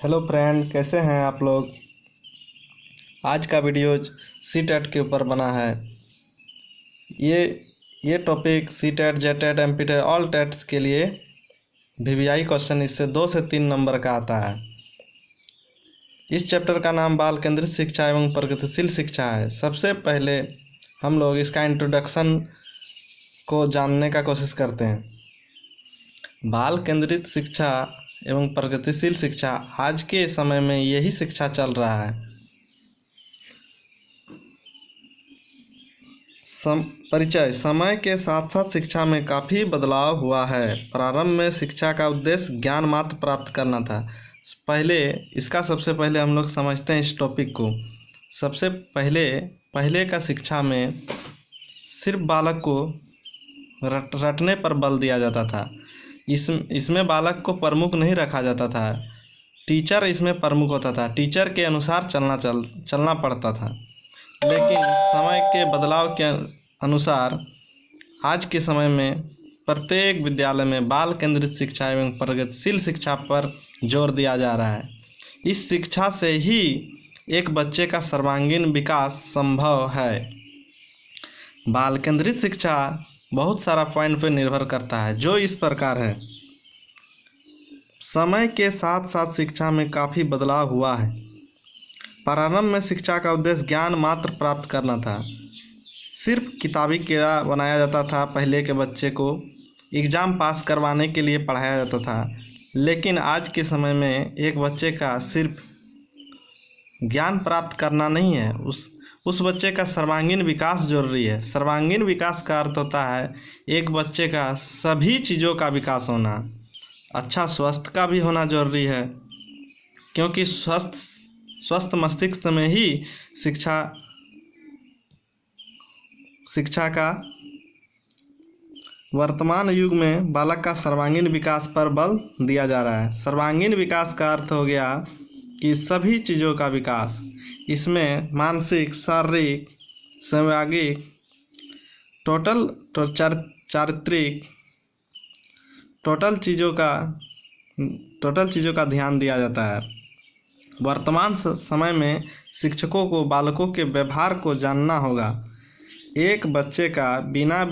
Hello friend, कैसे हैं आप लोग। आज का वीडियो सी टेट के ऊपर बना है। ये topic C TET, J TET, M P TET, all TETs के लिए वीवीआई क्वेश्चन इससे 2 से 3 नंबर का आता है। इस चैप्टर का नाम बाल केंद्रित शिक्षा एवं प्रगतिशील शिक्षा है। सबसे पहले हम लोग इसका इंट्रोडक्शन को जानने का कोशिश करते हैं। बाल केंद्रित शिक्षा एवं प्रगतिशील शिक्षा, आज के समय में यही शिक्षा चल रहा है। परिचय। समय के साथ साथ शिक्षा में काफ़ी बदलाव हुआ है। प्रारंभ में शिक्षा का उद्देश्य ज्ञान मात्र प्राप्त करना था। सबसे पहले हम लोग समझते हैं इस टॉपिक को। सबसे पहले का शिक्षा में सिर्फ बालक को रटने पर बल दिया जाता था। इसमें बालक को प्रमुख नहीं रखा जाता था। टीचर इसमें प्रमुख होता था। टीचर के अनुसार चलना पड़ता था। लेकिन समय के बदलाव के अनुसार आज के समय में प्रत्येक विद्यालय में बाल केंद्रित शिक्षा एवं प्रगतिशील शिक्षा पर जोर दिया जा रहा है। इस शिक्षा से ही एक बच्चे का सर्वांगीण विकास संभव है। बाल केंद्रित शिक्षा बहुत सारा पॉइंट पर निर्भर करता है, जो इस प्रकार है। समय के साथ साथ शिक्षा में काफ़ी बदलाव हुआ है। प्रारंभ में शिक्षा का उद्देश्य ज्ञान मात्र प्राप्त करना था। सिर्फ किताबी कीड़ा बनाया जाता था। पहले के बच्चे को एग्ज़ाम पास करवाने के लिए पढ़ाया जाता था। लेकिन आज के समय में एक बच्चे का सिर्फ ज्ञान प्राप्त करना नहीं है, उस बच्चे का सर्वांगीण विकास जरूरी है। सर्वांगीण विकास का अर्थ होता है एक बच्चे का सभी चीज़ों का विकास होना। अच्छा स्वास्थ्य का भी होना जरूरी है, क्योंकि स्वस्थ मस्तिष्क में ही शिक्षा का वर्तमान युग में बालक का सर्वांगीण विकास पर बल दिया जा रहा है। सर्वांगीण विकास का अर्थ हो गया कि सभी चीज़ों का विकास। इसमें मानसिक, शारीरिक, सामाजिक, चारित्रिक टोटल चीज़ों का ध्यान दिया जाता है। वर्तमान समय में शिक्षकों को बालकों के व्यवहार को जानना होगा। एक बच्चे का बिना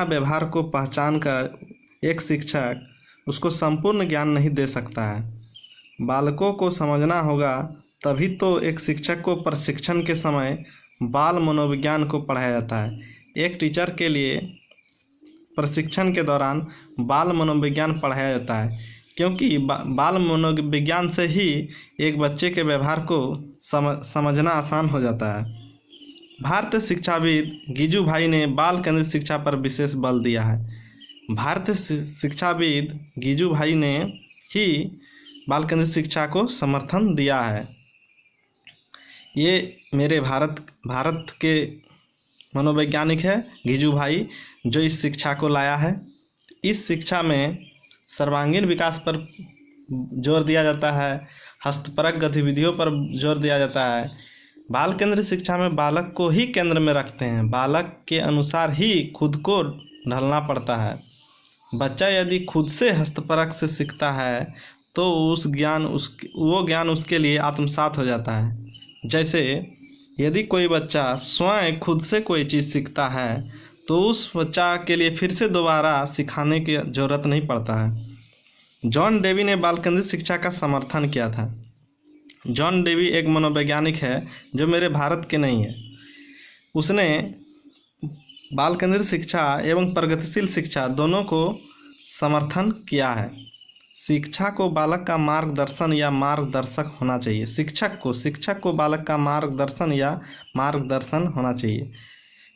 व्यवहार को पहचान कर एक शिक्षक उसको संपूर्ण ज्ञान नहीं दे सकता है। बालकों को समझना होगा, तभी तो एक शिक्षक को प्रशिक्षण के समय बाल मनोविज्ञान को पढ़ाया जाता है। एक टीचर के लिए प्रशिक्षण के दौरान बाल मनोविज्ञान पढ़ाया जाता है, क्योंकि बाल मनोविज्ञान से ही एक बच्चे के व्यवहार को समझना आसान हो जाता है। भारतीय शिक्षाविद गिजू भाई ने बाल केंद्रित शिक्षा पर विशेष बल दिया है। भारतीय शिक्षाविद गिजू भाई ने ही बाल केंद्रित शिक्षा को समर्थन दिया है। ये मेरे भारत के मनोवैज्ञानिक है गिजू भाई, जो इस शिक्षा को लाया है। इस शिक्षा में सर्वांगीण विकास पर जोर दिया जाता है। हस्तपरक गतिविधियों पर जोर दिया जाता है। बाल केंद्रित शिक्षा में बालक को ही केंद्र में रखते हैं। बालक के अनुसार ही खुद को ढलना पड़ता है। बच्चा यदि खुद से हस्तपरक से सीखता है तो वो ज्ञान उसके लिए आत्मसात हो जाता है। जैसे यदि कोई बच्चा स्वयं खुद से कोई चीज़ सीखता है तो उस बच्चा के लिए फिर से दोबारा सिखाने की ज़रूरत नहीं पड़ता है। जॉन डेवी ने बाल केंद्रित शिक्षा का समर्थन किया था। जॉन डेवी एक मनोवैज्ञानिक है, जो मेरे भारत के नहीं है। उसने बाल केंद्रित शिक्षा एवं प्रगतिशील शिक्षा दोनों को समर्थन किया है। शिक्षा को बालक का मार्गदर्शन या मार्गदर्शक होना चाहिए। शिक्षक को बालक का मार्गदर्शन या मार्गदर्शन होना चाहिए।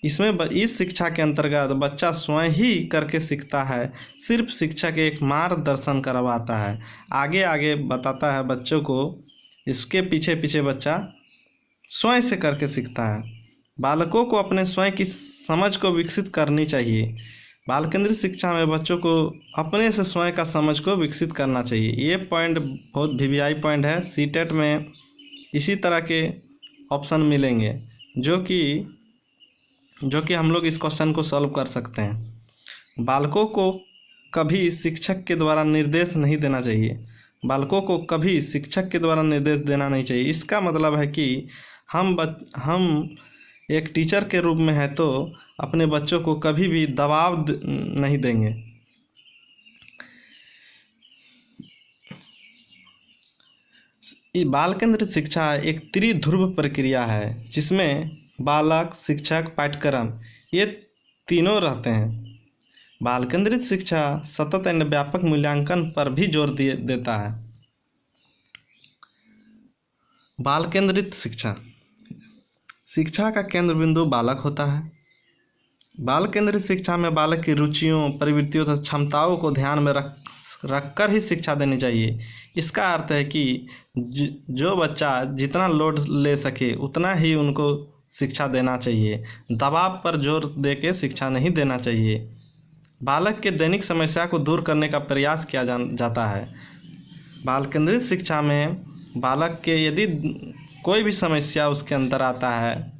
इस शिक्षा के अंतर्गत बच्चा स्वयं ही करके सीखता है। सिर्फ शिक्षक एक मार्गदर्शन करवाता है, आगे बताता है बच्चों को। इसके पीछे बच्चा स्वयं से करके सीखता है। बालकों को अपने स्वयं की समझ को विकसित करनी चाहिए। बाल केंद्रित शिक्षा में बच्चों को अपने से स्वयं का समझ को विकसित करना चाहिए। ये पॉइंट बहुत वीवीआई पॉइंट है। सी टेट में इसी तरह के ऑप्शन मिलेंगे, जो कि हम लोग इस क्वेश्चन को सॉल्व कर सकते हैं। बालकों को कभी शिक्षक के द्वारा निर्देश नहीं देना चाहिए। बालकों को कभी शिक्षक के द्वारा निर्देश देना नहीं चाहिए। इसका मतलब है कि हम एक टीचर के रूप में हैं तो अपने बच्चों को कभी भी दबाव नहीं देंगे। बाल केंद्रित शिक्षा एक त्रिध्रुव प्रक्रिया है जिसमें बालक, शिक्षक, पाठ्यक्रम ये तीनों रहते हैं। बाल केंद्रित शिक्षा सतत एवं व्यापक मूल्यांकन पर भी जोर देता है। बाल केंद्रित शिक्षा का केंद्र बिंदु बालक होता है। बाल केंद्रित शिक्षा में बालक की रुचियों, प्रवृत्तियों तथा क्षमताओं को ध्यान में रखकर ही शिक्षा देनी चाहिए। इसका अर्थ है कि जो बच्चा जितना लोड ले सके उतना ही उनको शिक्षा देना चाहिए। दबाव पर जोर देके शिक्षा नहीं देना चाहिए। बालक के दैनिक समस्या को दूर करने का प्रयास किया जाता है। बाल केंद्रित शिक्षा में बालक के यदि कोई भी समस्या उसके अंदर आता है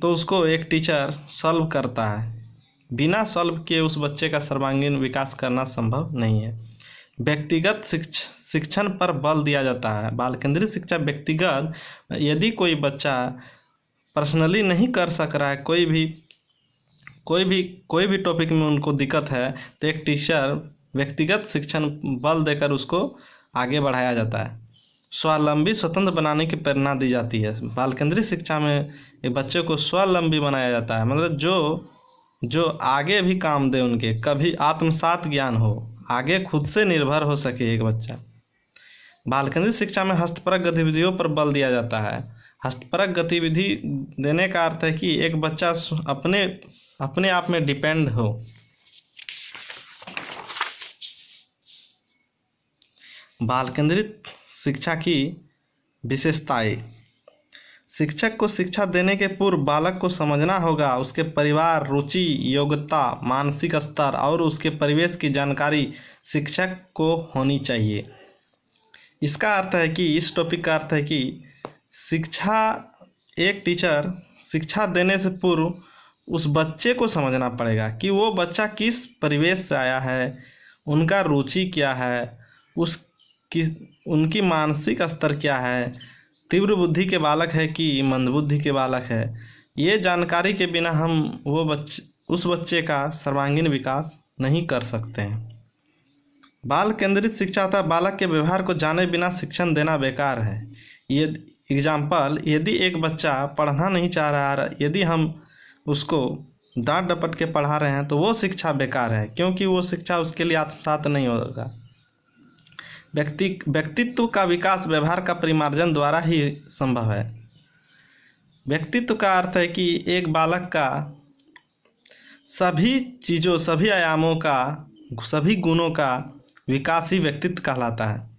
तो उसको एक टीचर सॉल्व करता है। बिना सॉल्व किए उस बच्चे का सर्वांगीण विकास करना संभव नहीं है। व्यक्तिगत शिक्षण पर बल दिया जाता है। बाल केंद्रित शिक्षा व्यक्तिगत, यदि कोई बच्चा पर्सनली नहीं कर सक रहा है, कोई भी टॉपिक में उनको दिक्कत है तो एक टीचर व्यक्तिगत शिक्षण बल देकर उसको आगे बढ़ाया जाता है। स्वावलंबी स्वतंत्र बनाने की प्रेरणा दी जाती है। बाल केंद्रित शिक्षा में एक बच्चे को स्वावलंबी बनाया जाता है, मतलब जो आगे भी काम दे, उनके कभी आत्मसात ज्ञान हो, आगे खुद से निर्भर हो सके एक बच्चा। बाल केंद्रित शिक्षा में हस्तपरक गतिविधियों पर बल दिया जाता है। हस्तपरक गतिविधि देने का अर्थ है कि एक बच्चा अपने आप में डिपेंड हो। बाल केंद्रित शिक्षा की विशेषताएं। शिक्षक को शिक्षा देने के पूर्व बालक को समझना होगा। उसके परिवार, रुचि, योग्यता, मानसिक स्तर और उसके परिवेश की जानकारी शिक्षक को होनी चाहिए। इसका अर्थ है कि इस टॉपिक का अर्थ है कि एक टीचर शिक्षा देने से पूर्व उस बच्चे को समझना पड़ेगा कि वो बच्चा किस परिवेश से आया है, उनका रुचि क्या है, उनकी मानसिक स्तर क्या है, तीव्र बुद्धि के बालक है कि मंदबुद्धि के बालक है। ये जानकारी के बिना हम उस बच्चे का सर्वांगीण विकास नहीं कर सकते हैं। बाल केंद्रित शिक्षा तथा बालक के व्यवहार को जाने बिना शिक्षण देना बेकार है। ये एग्जाम्पल, यदि एक बच्चा पढ़ना नहीं चाह रहा है, यदि हम उसको डांट डपट के पढ़ा रहे हैं तो वो शिक्षा बेकार है, क्योंकि वो शिक्षा उसके लिए आत्मसात नहीं होगा। व्यक्तित्व का विकास व्यवहार का परिमार्जन द्वारा ही संभव है। व्यक्तित्व का अर्थ है कि एक बालक का सभी चीज़ों, सभी आयामों का, सभी गुणों का विकास ही व्यक्तित्व कहलाता है।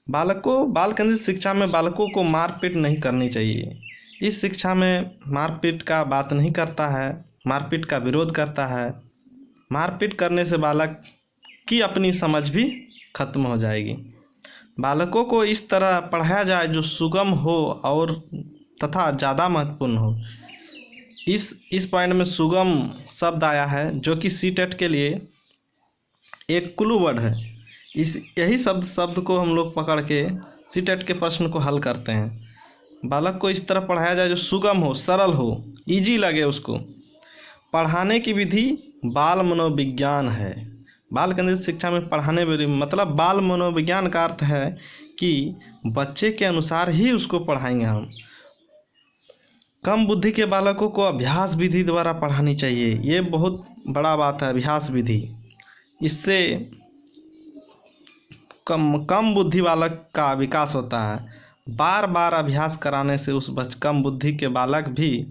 बाल केंद्रित शिक्षा में बालकों को मारपीट नहीं करनी चाहिए। इस शिक्षा में मारपीट का बात नहीं करता है, मारपीट का विरोध करता है। मारपीट करने से बालक की अपनी समझ भी खत्म हो जाएगी। बालकों को इस तरह पढ़ाया जाए जो सुगम हो और तथा ज़्यादा महत्वपूर्ण हो। इस पॉइंट में सुगम शब्द आया है जो कि सीटेट के लिए एक क्लू वर्ड है। यही शब्द को हम लोग पकड़ के सीटेट के प्रश्न को हल करते हैं। बालक को इस तरह पढ़ाया जाए जो सुगम हो, सरल हो, इजी लगे उसको। पढ़ाने की विधि बाल मनोविज्ञान है। बाल केंद्रित शिक्षा में पढ़ाने मतलब बाल मनोविज्ञान का अर्थ है कि बच्चे के अनुसार ही उसको पढ़ाएंगे हम। कम बुद्धि के बालकों को अभ्यास विधि द्वारा पढ़ानी चाहिए। ये बहुत बड़ा बात है, अभ्यास विधि। इससे कम बुद्धि बालक का विकास होता है। बार बार अभ्यास कराने से उस कम बुद्धि के बालक भी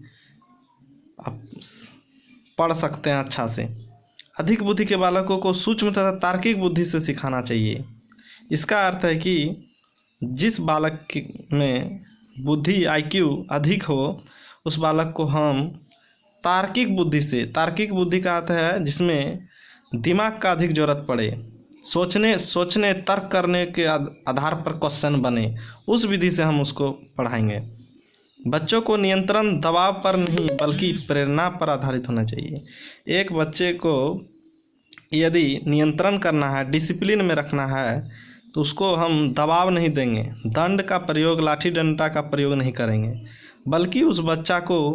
पढ़ सकते हैं अच्छा से। अधिक बुद्धि के बालकों को सूक्ष्म तथा तार्किक बुद्धि से सिखाना चाहिए। इसका अर्थ है कि जिस बालक में बुद्धि IQ अधिक हो उस बालक को हम तार्किक बुद्धि का अर्थ है जिसमें दिमाग का अधिक जरूरत पड़े, सोचने तर्क करने के आधार पर क्वेश्चन बने, उस विधि से हम उसको पढ़ाएंगे। बच्चों को नियंत्रण दबाव पर नहीं बल्कि प्रेरणा पर आधारित होना चाहिए। एक बच्चे को यदि नियंत्रण करना है, डिसिप्लिन में रखना है, तो उसको हम दबाव नहीं देंगे, दंड का प्रयोग, लाठी डंडा का प्रयोग नहीं करेंगे, बल्कि उस बच्चा को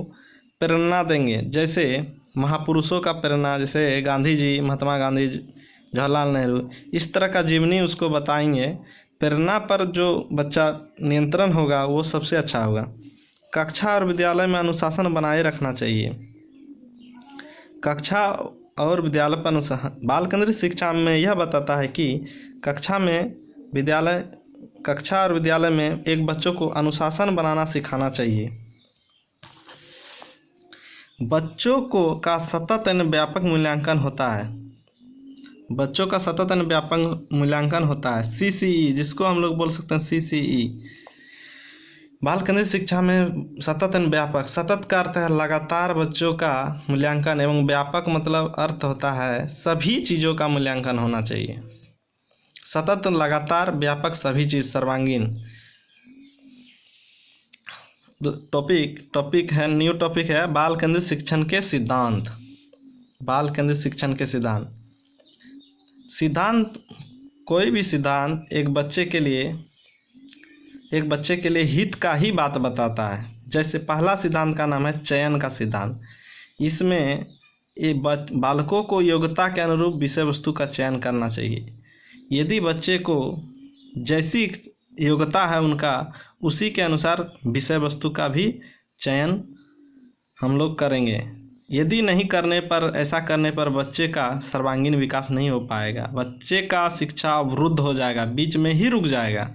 प्रेरणा देंगे। जैसे महापुरुषों का प्रेरणा, जैसे गांधी जी, महात्मा गांधी, जवाहरलाल नेहरू, इस तरह का जीवनी उसको बताएंगे। प्रेरणा पर जो बच्चा नियंत्रण होगा वो सबसे अच्छा होगा। कक्षा और विद्यालय में अनुशासन बनाए रखना चाहिए। कक्षा और विद्यालय पर अनुशासन, बाल केंद्रित शिक्षा में यह बताता है कि कक्षा और विद्यालय में एक बच्चों को अनुशासन बनाना सिखाना चाहिए। बच्चों का सतत एवं व्यापक मूल्यांकन होता है। बच्चों का सतत एवं व्यापक मूल्यांकन होता है, CCE, जिसको हम लोग बोल सकते हैं CCE। बाल केंद्रित शिक्षा में सतत एवं व्यापक, सतत का अर्थ है लगातार बच्चों का मूल्यांकन, एवं व्यापक मतलब अर्थ होता है सभी चीज़ों का मूल्यांकन होना चाहिए। सतत, लगातार, व्यापक, सभी चीज़, सर्वांगीण। टॉपिक है, न्यू टॉपिक है बाल केंद्रित शिक्षण के सिद्धांत। बाल केंद्रित शिक्षण के सिद्धांत। कोई भी सिद्धांत एक बच्चे के लिए हित का ही बात बताता है। जैसे पहला सिद्धांत का नाम है चयन का सिद्धांत। इसमें बालकों को योग्यता के अनुरूप विषय वस्तु का चयन करना चाहिए। यदि बच्चे को जैसी योग्यता है उनका, उसी के अनुसार विषय वस्तु का भी चयन हम लोग करेंगे। यदि नहीं करने पर, ऐसा करने पर बच्चे का सर्वांगीण विकास नहीं हो पाएगा। बच्चे का शिक्षा अवरुद्ध हो जाएगा, बीच में ही रुक जाएगा।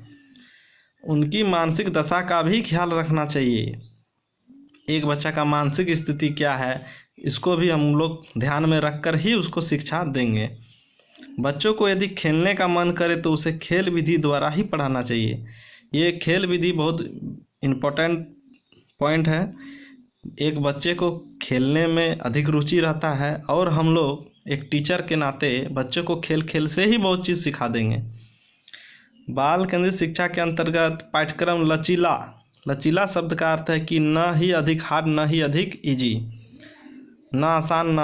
उनकी मानसिक दशा का भी ख्याल रखना चाहिए। एक बच्चा का मानसिक स्थिति क्या है, इसको भी हम लोग ध्यान में रखकर ही उसको शिक्षा देंगे। बच्चों को यदि खेलने का मन करे तो उसे खेल विधि द्वारा ही पढ़ाना चाहिए। ये खेल विधि बहुत इम्पोर्टेंट पॉइंट है। एक बच्चे को खेलने में अधिक रुचि रहता है, और हम लोग एक टीचर के नाते बच्चों को खेल से ही बहुत चीज़ सिखा देंगे। बाल केंद्रित शिक्षा के अंतर्गत पाठ्यक्रम लचीला शब्द का अर्थ है कि न ही अधिक हार्ड, न ही अधिक इजी, न आसान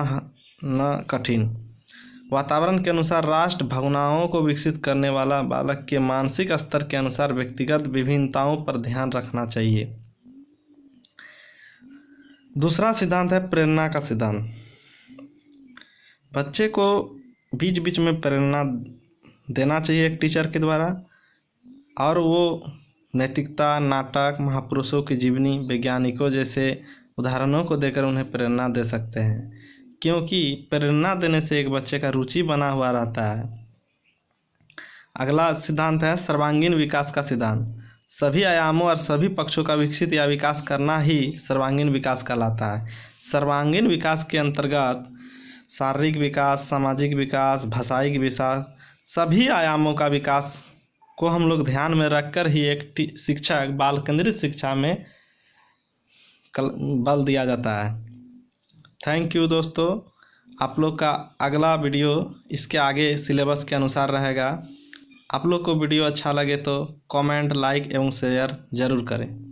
न कठिन। वातावरण के अनुसार राष्ट्र भावनाओं को विकसित करने वाला, बालक के मानसिक स्तर के अनुसार व्यक्तिगत विभिन्नताओं पर ध्यान रखना चाहिए। दूसरा सिद्धांत है प्रेरणा का सिद्धांत। बच्चे को बीच बीच में प्रेरणा देना चाहिए एक टीचर के द्वारा, और वो नैतिकता, नाटक, महापुरुषों की जीवनी, वैज्ञानिकों जैसे उदाहरणों को देकर उन्हें प्रेरणा दे सकते हैं। क्योंकि प्रेरणा देने से एक बच्चे का रुचि बना हुआ रहता है। अगला सिद्धांत है सर्वांगीण विकास का सिद्धांत। सभी आयामों और सभी पक्षों का विकसित या विकास करना ही सर्वांगीण विकास कहलाता है। सर्वांगीण विकास के अंतर्गत शारीरिक विकास, सामाजिक विकास, भाषाई विकास, सभी आयामों का विकास को हम लोग ध्यान में रखकर ही एक शिक्षक बाल केंद्रित शिक्षा में बल दिया जाता है। थैंक यू दोस्तों। आप लोग का अगला वीडियो इसके आगे सिलेबस के अनुसार रहेगा। आप लोग को वीडियो अच्छा लगे तो कमेंट, लाइक एवं शेयर ज़रूर करें।